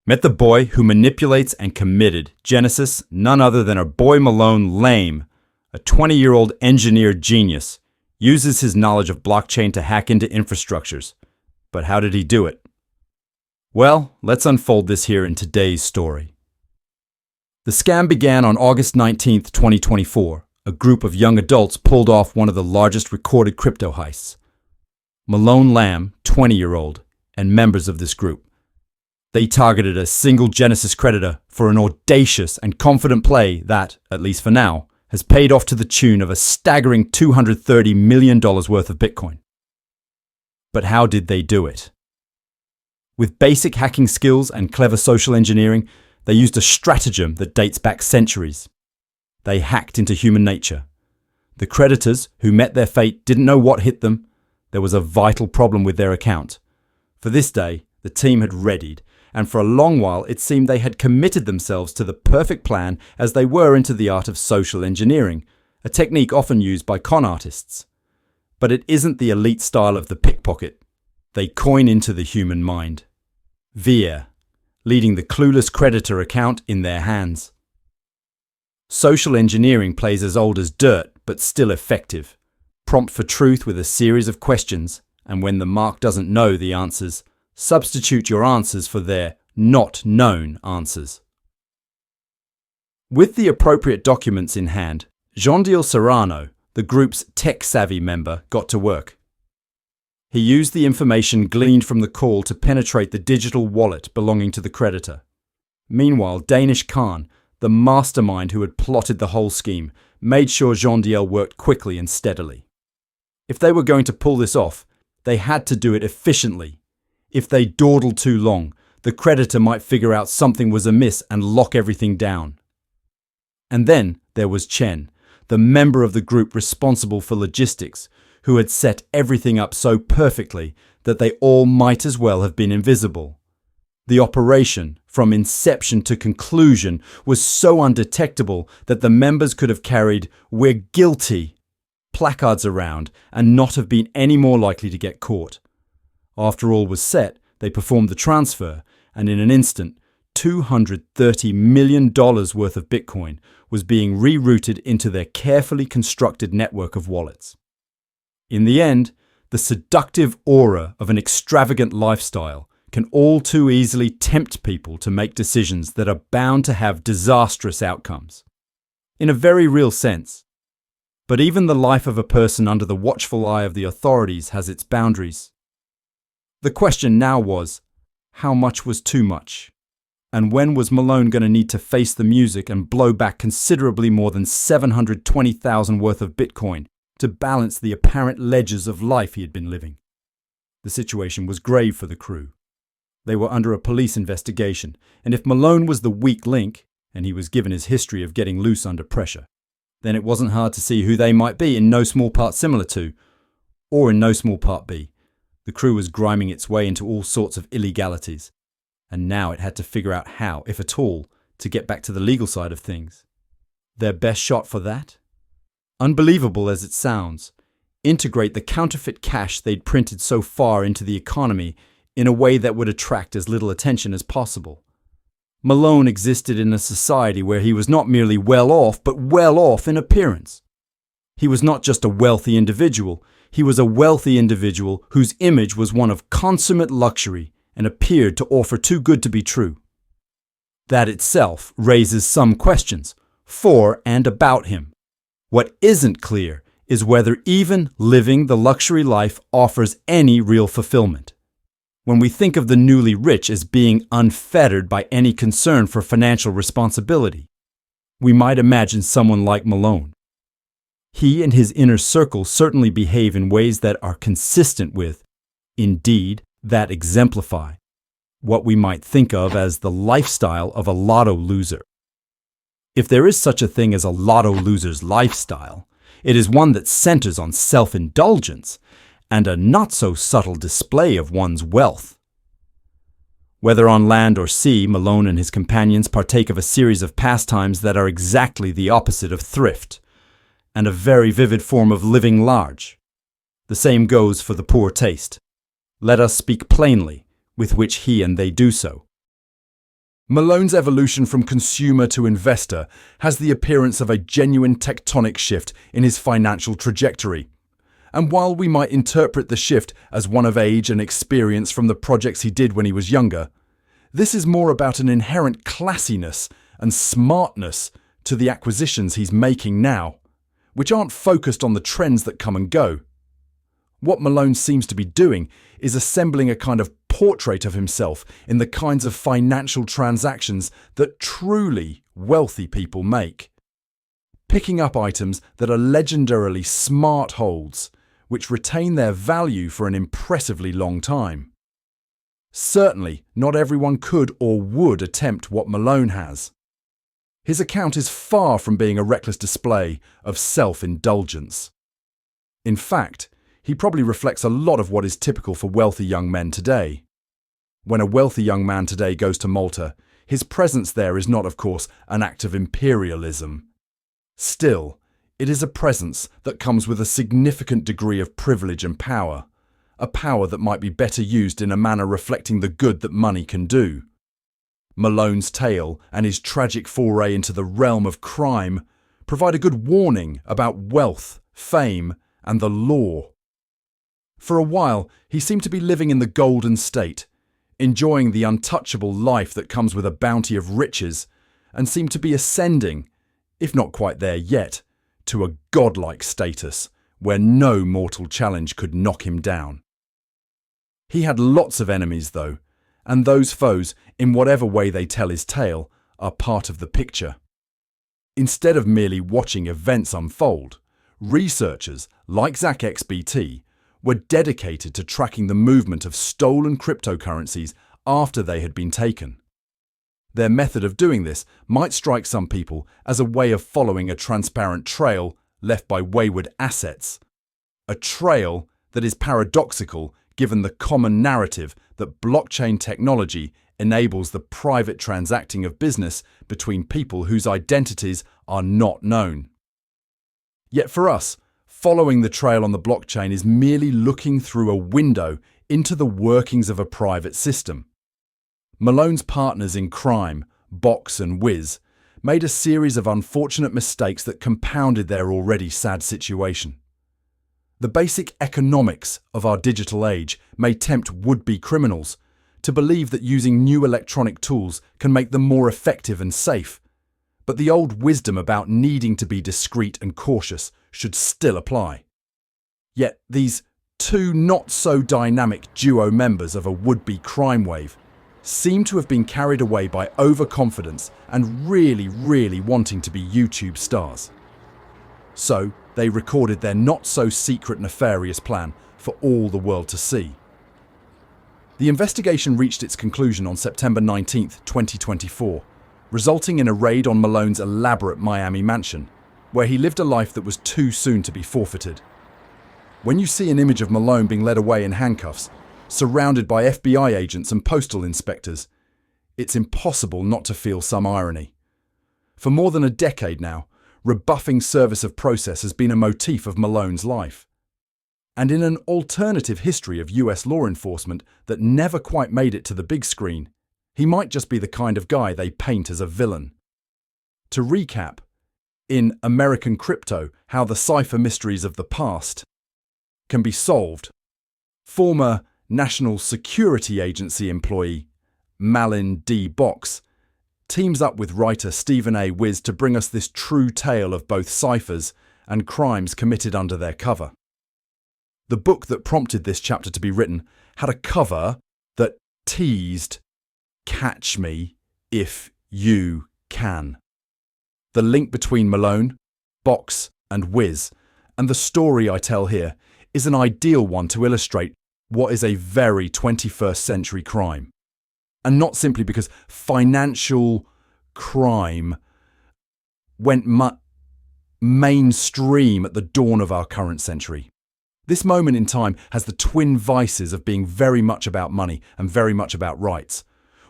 Met the boy who manipulates and committed Genesis, none other than our boy Malone Lam, a 20-year-old engineer genius, uses his knowledge of blockchain to hack into infrastructures. But how did he do it? Well, let's unfold this here in today's story. The scam began on August 19, 2024. A group of young adults pulled off one of the largest recorded crypto heists. Malone Lam, 20-year-old, and members of this group. They targeted a single Genesis creditor for an audacious and confident play that, at least for now, has paid off to the tune of a staggering $230 million worth of Bitcoin. But how did they do it? With basic hacking skills and clever social engineering, they used a stratagem that dates back centuries. They hacked into human nature. The creditors who met their fate didn't know what hit them. There was a vital problem with their account. For this day, the team had readied, and for a long while it seemed they had committed themselves to the perfect plan as they were into the art of social engineering, a technique often used by con artists. But it isn't the elite style of the pickpocket. They coin into the human mind. Via, leading the clueless creditor account in their hands. Social engineering plays as old as dirt, but still effective. Prompt for truth with a series of questions, and when the mark doesn't know the answers, substitute your answers for their not known answers. With the appropriate documents in hand, Jeandiel Serrano, the group's tech-savvy member, got to work. He used the information gleaned from the call to penetrate the digital wallet belonging to the creditor. Meanwhile, Danish Khan, the mastermind who had plotted the whole scheme, made sure Jeandiel worked quickly and steadily. If they were going to pull this off, they had to do it efficiently. If they dawdled too long, the creditor might figure out something was amiss and lock everything down. And then there was Chen, the member of the group responsible for logistics, who had set everything up so perfectly that they all might as well have been invisible. The operation, from inception to conclusion, was so undetectable that the members could have carried "We're guilty" placards around and not have been any more likely to get caught. After all was set, they performed the transfer, and in an instant, $230 million worth of Bitcoin was being rerouted into their carefully constructed network of wallets. In the end, the seductive aura of an extravagant lifestyle can all too easily tempt people to make decisions that are bound to have disastrous outcomes. In a very real sense. But even the life of a person under the watchful eye of the authorities has its boundaries. The question now was, how much was too much? And when was Malone going to need to face the music and blow back considerably more than $720,000 worth of Bitcoin to balance the apparent ledgers of life he had been living? The situation was grave for the crew. They were under a police investigation, and if Malone was the weak link, and he was given his history of getting loose under pressure, then it wasn't hard to see who they might be in no small part similar to, or in no small part be. The crew was griming its way into all sorts of illegalities, and now it had to figure out how, if at all, to get back to the legal side of things. Their best shot for that? Unbelievable as it sounds, integrate the counterfeit cash they'd printed so far into the economy in a way that would attract as little attention as possible. Malone existed in a society where he was not merely well off, but well off in appearance. He was not just a wealthy individual, he was a wealthy individual whose image was one of consummate luxury and appeared to offer too good to be true. That itself raises some questions for and about him. What isn't clear is whether even living the luxury life offers any real fulfillment. When we think of the newly rich as being unfettered by any concern for financial responsibility, we might imagine someone like Malone. He and his inner circle certainly behave in ways that are consistent with, indeed, that exemplify, what we might think of as the lifestyle of a lotto loser. If there is such a thing as a lotto loser's lifestyle, it is one that centers on self-indulgence and a not-so-subtle display of one's wealth. Whether on land or sea, Malone and his companions partake of a series of pastimes that are exactly the opposite of thrift, and a very vivid form of living large. The same goes for the poor taste. Let us speak plainly, with which he and they do so. Malone's evolution from consumer to investor has the appearance of a genuine tectonic shift in his financial trajectory. And while we might interpret the shift as one of age and experience from the projects he did when he was younger, this is more about an inherent classiness and smartness to the acquisitions he's making now, which aren't focused on the trends that come and go. What Malone seems to be doing is assembling a kind of portrait of himself in the kinds of financial transactions that truly wealthy people make. Picking up items that are legendarily smart holds, which retain their value for an impressively long time. Certainly, not everyone could or would attempt what Malone has. His account is far from being a reckless display of self-indulgence. In fact, he probably reflects a lot of what is typical for wealthy young men today. When a wealthy young man today goes to Malta, his presence there is not, of course, an act of imperialism. Still, it is a presence that comes with a significant degree of privilege and power, a power that might be better used in a manner reflecting the good that money can do. Malone's tale and his tragic foray into the realm of crime provide a good warning about wealth, fame, and the law. For a while, he seemed to be living in the golden state, enjoying the untouchable life that comes with a bounty of riches, and seemed to be ascending, if not quite there yet, to a godlike status where no mortal challenge could knock him down. He had lots of enemies, though, and those foes, in whatever way they tell his tale, are part of the picture. Instead of merely watching events unfold, researchers like ZachXBT were dedicated to tracking the movement of stolen cryptocurrencies after they had been taken. Their method of doing this might strike some people as a way of following a transparent trail left by wayward assets, a trail that is paradoxical given the common narrative that blockchain technology enables the private transacting of business between people whose identities are not known. Yet for us, following the trail on the blockchain is merely looking through a window into the workings of a private system. Malone's partners in crime, Box and Wiz, made a series of unfortunate mistakes that compounded their already sad situation. The basic economics of our digital age may tempt would-be criminals to believe that using new electronic tools can make them more effective and safe, but the old wisdom about needing to be discreet and cautious should still apply. Yet these two not-so-dynamic duo members of a would-be crime wave seem to have been carried away by overconfidence and really wanting to be YouTube stars. So they recorded their not-so-secret nefarious plan for all the world to see. The investigation reached its conclusion on September 19, 2024, resulting in a raid on Malone's elaborate Miami mansion, where he lived a life that was too soon to be forfeited. When you see an image of Malone being led away in handcuffs, surrounded by FBI agents and postal inspectors, it's impossible not to feel some irony. For more than a decade now, rebuffing service of process has been a motif of Malone's life. And in an alternative history of US law enforcement that never quite made it to the big screen, he might just be the kind of guy they paint as a villain. To recap, in American Crypto, How the Cipher Mysteries of the Past Can Be Solved, former National Security Agency employee Malone D. Box teams up with writer Stephen A. Wiz to bring us this true tale of both ciphers and crimes committed under their cover. The book that prompted this chapter to be written had a cover that teased "Catch me if you can." The link between Malone, Box, and Wiz, and the story I tell here, is an ideal one to illustrate what is a very 21st century crime. And not simply because financial crime went mainstream at the dawn of our current century. This moment in time has the twin vices of being very much about money and very much about rights.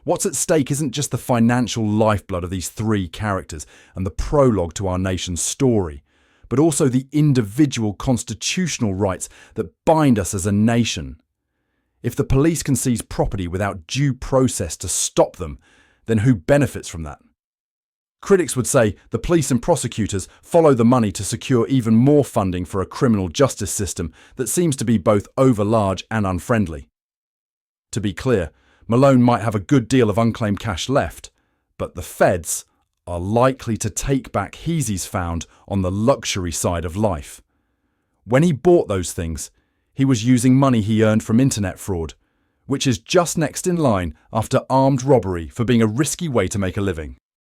What's at stake isn't just the financial lifeblood of these three characters and the prologue to our nation's story, but also the individual constitutional rights that bind us as a nation. If the police can seize property without due process to stop them, then who benefits from that? Critics would say the police and prosecutors follow the money to secure even more funding for a criminal justice system that seems to be both overlarge and unfriendly. To be clear, Malone might have a good deal of unclaimed cash left, but the feds are likely to take back he's found on the luxury side of life. When he bought those things, he was using money he earned from internet fraud, which is just next in line after armed robbery for being a risky way to make a living.